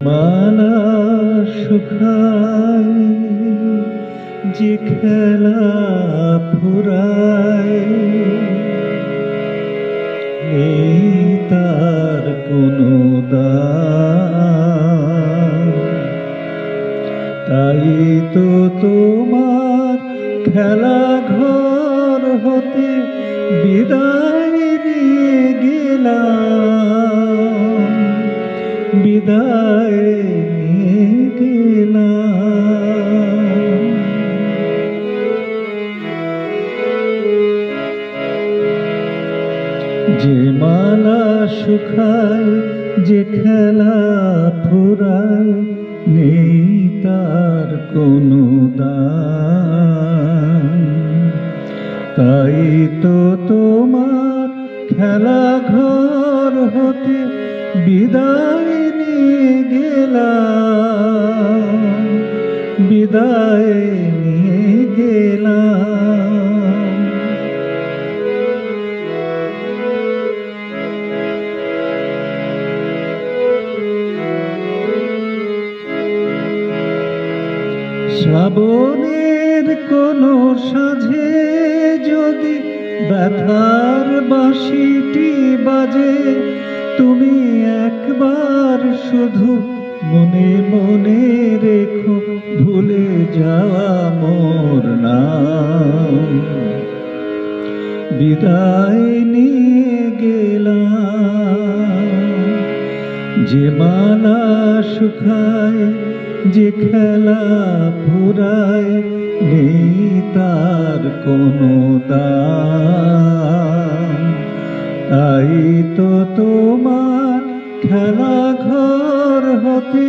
মালা শুকায় যে খেলা ফুরায় নেই তার কোনো দাম। তাই তো তোমার খেলা ঘর হতে বিদায় নিয়ে গেলাম, বিদায় নিয়ে গেলাম। যে মালা শুকায় যে খেলা ফুরায় নেই তার কোনো দাম। তাই তো তোমার খেলা ঘর হতে বিদায় নিয়ে গেলাম, বিদায় নিয়ে গেলাম। শ্রাবণের কোনো সাঁঝে যদি ব্যথার বাঁশিটি বাজে, তুমি একবার শুধু মনে মনে রেখো ভুলে যাওয়া মোর নাম। বিদায় নিয়ে গেলাম। যে মালা শুকায় যে খেলা ফুরায় নেই তার কোনো দাম। তাই তো তোমার খেলা ঘর হতে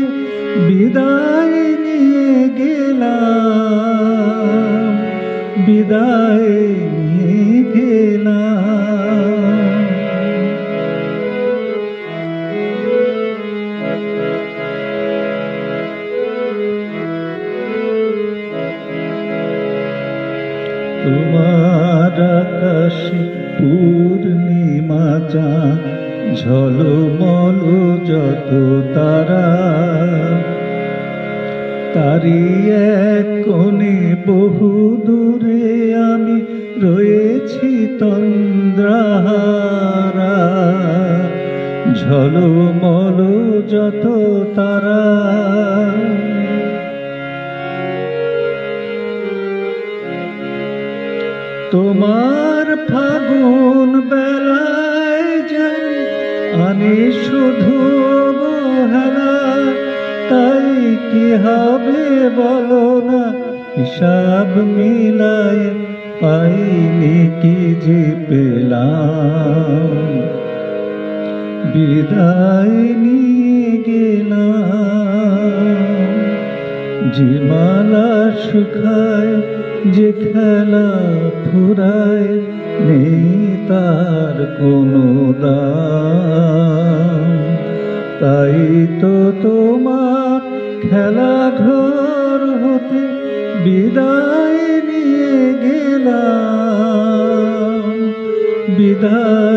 বিদায় নিয়ে গেলাম, বিদায় নিয়ে গেলাম। তোমার আকাশে পূর্ণিমা চাঁদ ঝলমল যত তারা, তারি এক কোণে বহু দূরে আমি রয়েছি তন্দ্রাহারা। ঝলমল যত তারা, তোমার ফাগুন বেলায় যেন আনে শুধু অবহেলা। তাই কি হবে বলো না হিসাব মিলায় পাইনি কি যে পেলাম। বিদায় নিয়ে গেলাম। যে মালা শুকায় যে খেলা ফুরায় নেই তার কোনো দাম। তাই তো তোমার খেলা ঘর হতে বিদায় নিয়ে গেলাম, বিদায়